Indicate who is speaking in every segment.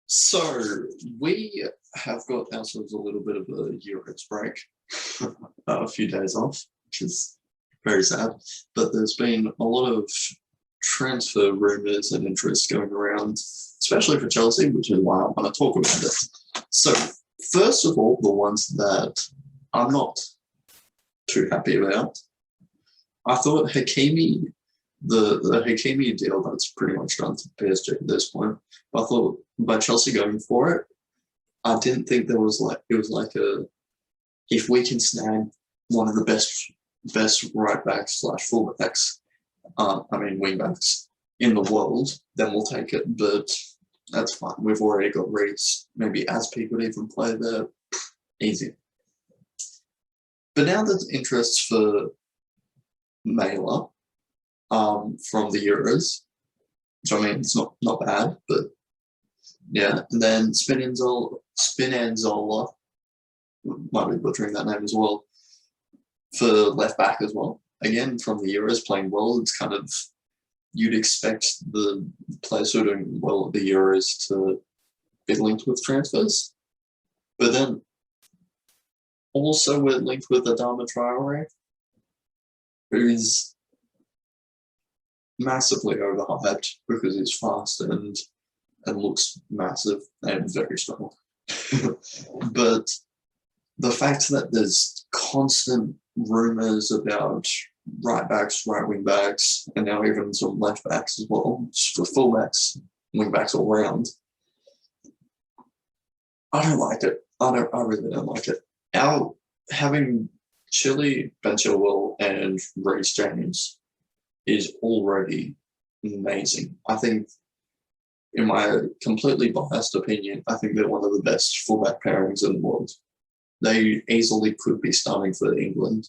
Speaker 1: So we have got ourselves a little bit of a Euros break, a few days off, which is very sad. But there's been a lot of transfer rumours and interest going around, especially for Chelsea, which is why I want to talk about it. So first of all, the ones that I'm not too happy about. I thought Hakimi, the Hakimi deal that's pretty much done to PSG at this point. I thought by Chelsea going for it, I didn't think there was like it was like a if we can snag one of the best right backs slash full backs, wing backs in the world, then we'll take it. But that's fine. We've already got Reece. Maybe Aspi could even play there. Easy. But now there's interest for Mailer from the Euros, which I mean it's not bad, but yeah. And then Spinanzola, might be butchering that name as well, for left back as well. Again, from the Euros playing well, it's kind of you'd expect the players who are doing well at the Euros to be linked with transfers. But then also we're linked with Adama Traore, who's massively overhyped because he's fast and looks massive and very strong. But the fact that there's constant rumours about right backs, right wing backs, and now even some left backs as well, for full backs, wing backs all round, I don't like it. I really don't like it. Having Chile, Ben Chilwell, and Reece James is already amazing. I think, in my completely biased opinion, I think they're one of the best fullback pairings in the world. They easily could be starting for England,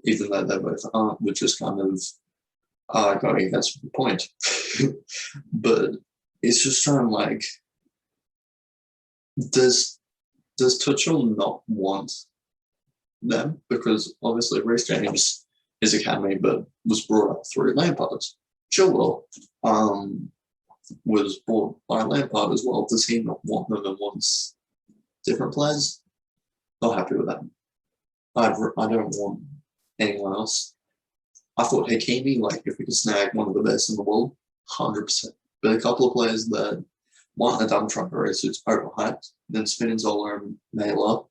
Speaker 1: even though they both aren't, which is kind of going against the point. But it's just trying like, does Tuchel not want them? Because obviously Reece James is academy, but was brought up through Lampard. Chilwell was bought by Lampard as well. Does he not want them and wants different players? Not happy with that. I don't want anyone else. I thought Hakimi, like if we could snag one of the best in the world, 100%. But a couple of players that one, Adam Traore, who's overhyped, then Spinanzola and Naylor,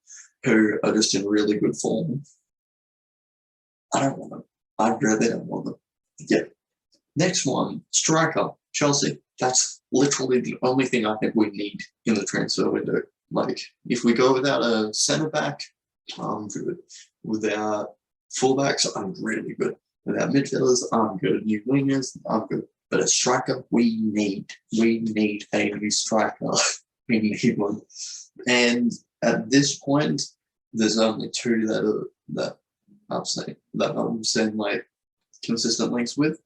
Speaker 1: who are just in really good form. I don't want them. I really don't want them. Yeah. Next one, striker, Chelsea. That's literally the only thing I think we need in the transfer window. Like, if we go without a centre back, I'm good. Without fullbacks, I'm really good. Without midfielders, I'm good. New wingers, I'm good. But a striker, we need a new striker. We need one. And at this point, there's only two that I'm saying like consistent links with.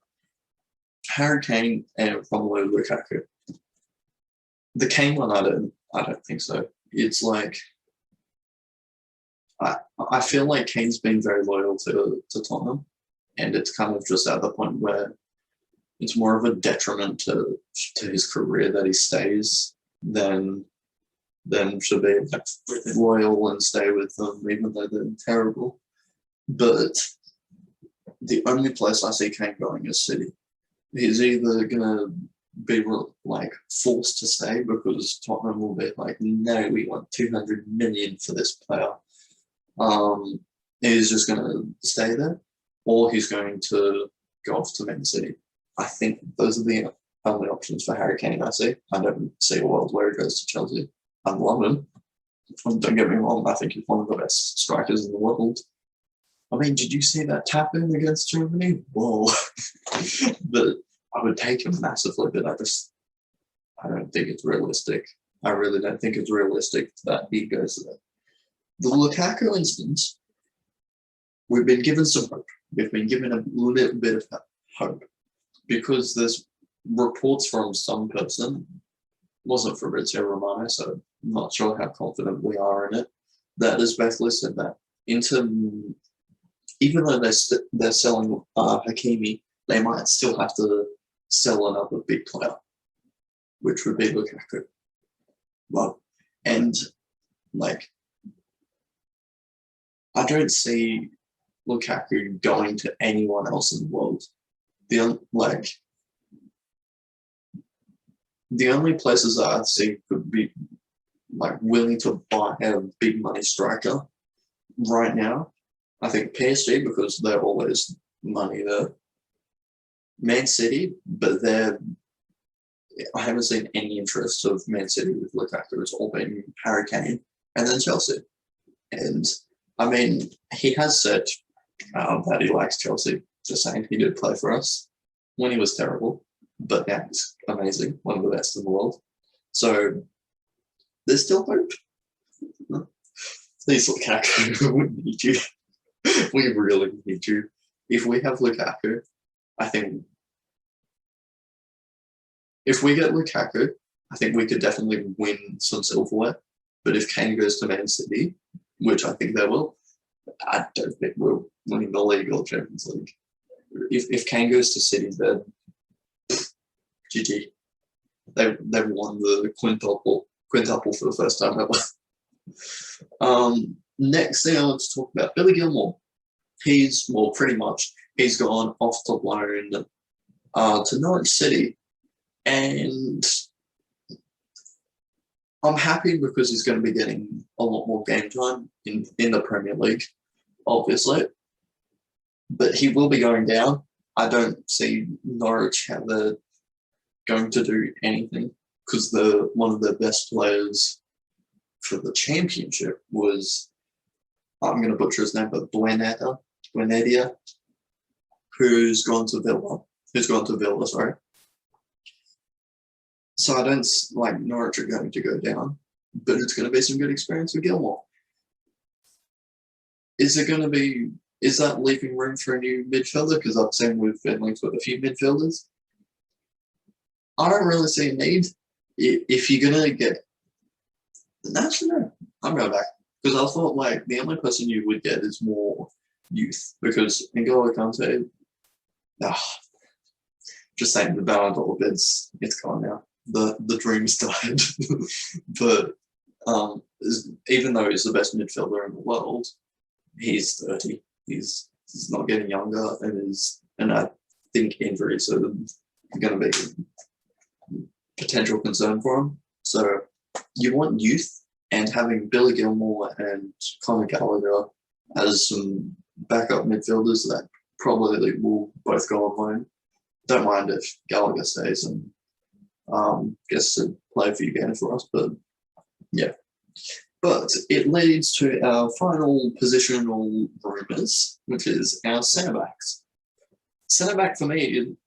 Speaker 1: Harry Kane and Romelu Lukaku. The Kane one, I don't think so. It's like I feel like Kane's been very loyal to Tottenham, and it's kind of just at the point where it's more of a detriment to his career that he stays than should be like, loyal and stay with them, even though they're terrible. But the only place I see Kane going is City. He's either gonna be like forced to stay because Tottenham will be like, no, we want 200 million for this player. He's just gonna stay there, or he's going to go off to Man City. I think those are the only options for Harry Kane I see. I don't see a world where he goes to Chelsea. I love him. Don't get me wrong, I think he's one of the best strikers in the world. I mean, did you see that tap in against Germany? Whoa. But I would take him massively, but I don't think it's realistic. I really don't think it's realistic that he goes there. The Lukaku instance, we've been given some hope. We've been given a little bit of hope because there's reports from some person, wasn't Fabrizio Romano, so I'm not sure how confident we are in it, that has basically said that even though they're selling Hakimi, they might still have to sell another big player, which would be Lukaku. Well, and like I don't see Lukaku going to anyone else in the world. Like the only places that I see could be like willing to buy a big money striker right now, I think PSG because they're always money there. Man City, but I haven't seen any interest of Man City with Lukaku. It's all been Harry Kane and then Chelsea. And I mean, he has said that he likes Chelsea. Just saying, he did play for us when he was terrible, but now he's amazing, one of the best in the world. So there's still hope. Please, Lukaku, we need you. We really need you. If we have Lukaku, I think if we get Lukaku, I think we could definitely win some silverware. But if Kane goes to Man City, which I think they will, I don't think we're winning the league or Champions League. If Kane goes to City, then GG. They've won the quintuple for the first time ever. Next thing I want to talk about, Billy Gilmore. He's pretty much he's gone off to loan to Norwich City, and I'm happy because he's going to be getting a lot more game time in the Premier League, obviously. But he will be going down. I don't see Norwich how they're going to do anything because one of their best players for the championship was, I'm going to butcher his name, but Buenadia, who's gone to Villa, sorry. So I don't like Norwich are going to go down, but it's going to be some good experience with Gilmore. Is that leaving room for a new midfielder? Because I've seen we've been linked with a few midfielders. I don't really see a need. If you're going to get... Actually, no. I'm going back. Because I thought, like, the only person you would get is more youth. Because N'Golo Kante... just saying, the Ballon d'Or bid's it's gone now. The dream's died. But even though he's the best midfielder in the world, he's 30. He's not getting younger, and I think injuries are going to be a potential concern for him. So you want youth, and having Billy Gilmore and Conor Gallagher as some backup midfielders that probably will both go on loan. Don't mind if Gallagher stays and gets to play a few games for us, but yeah. But it leads to our final positional rumours, which is our centre backs. Centre back for me,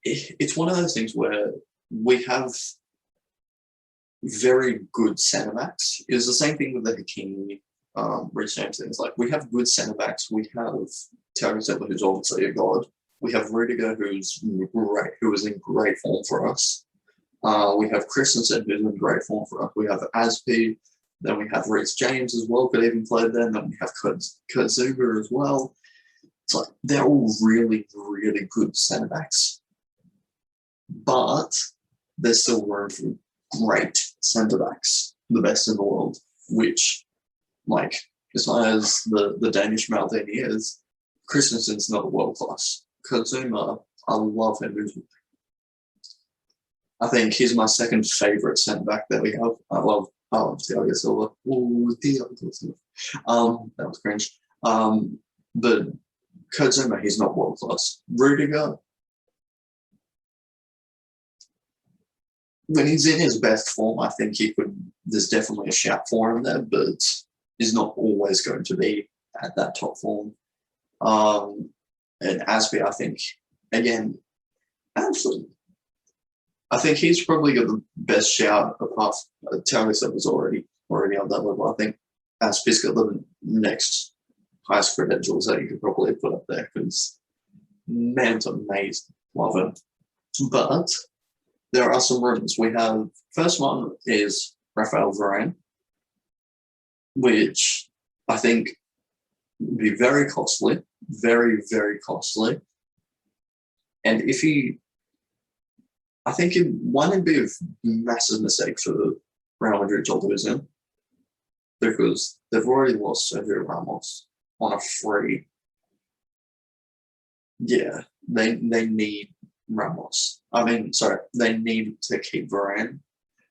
Speaker 1: it's one of those things where we have very good centre backs. It was the same thing with the Hakimi, Rich James things. Like, we have good centre backs. We have Thiago Silva, who's obviously a god. We have Rudiger, who is in great form for us. We have Christensen, who's in great form for us. We have Aspi. Then we have Rich James as well, could even play then. Then we have Kurt Zuber as well. It's like they're all really, really good centre backs. But there's still room for great centre backs, the best in the world, which, like, as far as the Danish Maldini is, Christensen's not world class. Kurt Zuma, I love him. I think he's my second favourite centre back that we have. I love Thiago Silva. Ooh, Thiago Silva. That was cringe. But Kurt Zuma, he's not world class. Rudiger, when he's in his best form, I think there's definitely a shout for him there, but he's not always going to be at that top form. And Aspi, I think, again, absolutely. I think he's probably got the best shout apart from Thiago Silva's already on that level. I think Aspi's got the next highest credentials that you could probably put up there because man's amazing. Love him. But there are some rumours. We have, first one is Raphael Varane, which I think would be very costly, very, very costly. And if he I think it'd be a massive mistake for Real Madrid to lose him because they've already lost Sergio Ramos on a free. Yeah, they need Ramos. I mean, sorry, they need to keep Varane.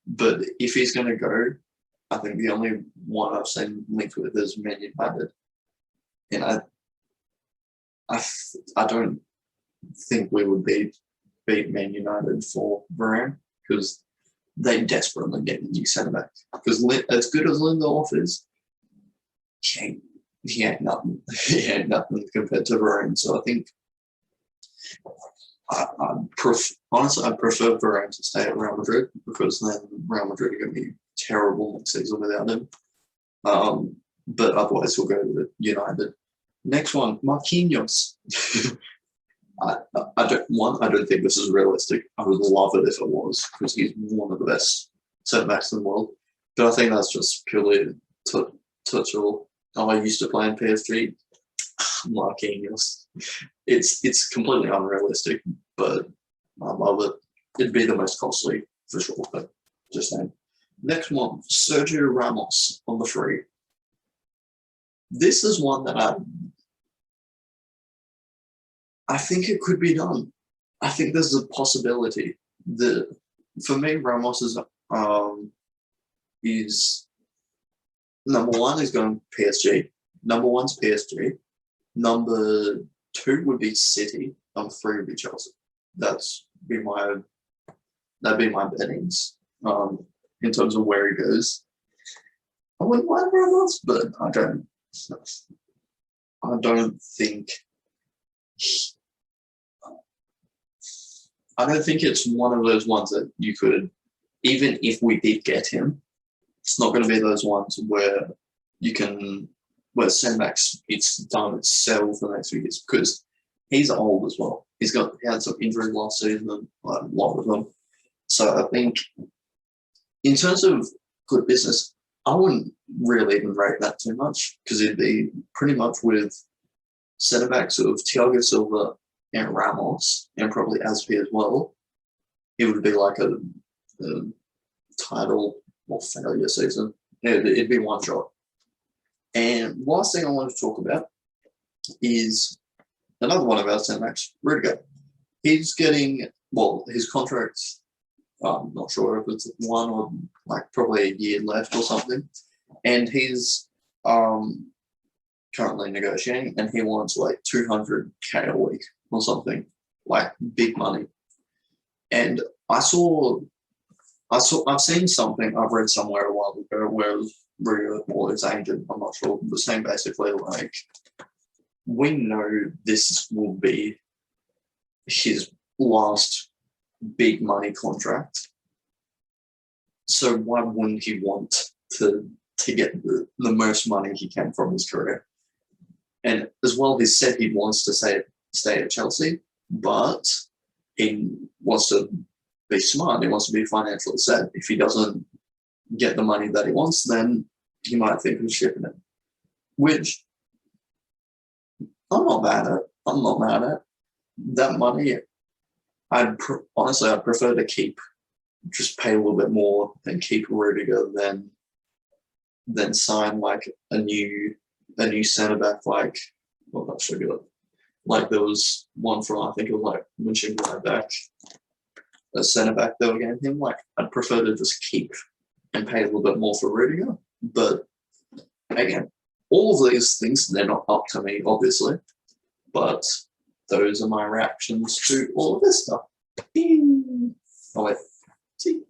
Speaker 1: But if he's going to go, I think the only one I've seen linked with is Man United, and I don't think we would beat Man United for Varane because they desperately get a new centre back. Because as good as Lindelof is, he ain't nothing. He ain't nothing compared to Varane. So I think honestly, I prefer Varane to stay at Real Madrid because then Real Madrid are going to be terrible next season without him. But otherwise, we'll go with United. Next one, Marquinhos. I don't think this is realistic. I would love it if it was because he's one of the best centre backs in the world. But I think that's just purely touchable. I used to play in PSG. Marquinhos. It's completely unrealistic, but I love it. It'd be the most costly for sure, but just saying. Next one, Sergio Ramos on the free. This is one that I think it could be done. I think there's a possibility. For me, Ramos is number one is going PSG. Number one's PSG. Number two would be City. Number three would be Chelsea. That'd be my bettings in terms of where he goes. I wouldn't mind Ramos, but I don't think. I don't think it's one of those ones that you could, even if we did get him, it's not going to be those ones where you can, where centre-backs, it's done itself for the next few years because he's old as well. He had some injuries last season, a lot of them. So I think in terms of good business, I wouldn't really even rate that too much because it'd be pretty much with centre-backs of Thiago Silva and Ramos, and probably Aspi as well. It would be like a title or failure season. It'd be one shot. And last thing I want to talk about is another one of our centre-backs, Rudiger. He's getting, his contract, I'm not sure if it's one or like probably a year left or something. And he's currently negotiating and he wants like 200K a week or something, like big money. And I've seen something, I've read somewhere a while ago where Rudiger or his agent, I'm not sure, was saying basically like, we know this will be his last big money contract. So why wouldn't he want to get the most money he can from his career? And as well, he said he wants to stay at Chelsea, but he wants to be smart. He wants to be financially set. If he doesn't get the money that he wants, then he might think of shipping it, which I'm not mad at. That money, honestly, I'd prefer to just pay a little bit more and keep Rudiger than sign like a new centre back like, well, not sure good. Like there was one from, I think it was like Mönchengladbach, a centre back they were getting him. Like I'd prefer to just keep and pay a little bit more for Rudiger. But again, all of these things, they're not up to me, obviously. But those are my reactions to all of this stuff. Oh wait, see.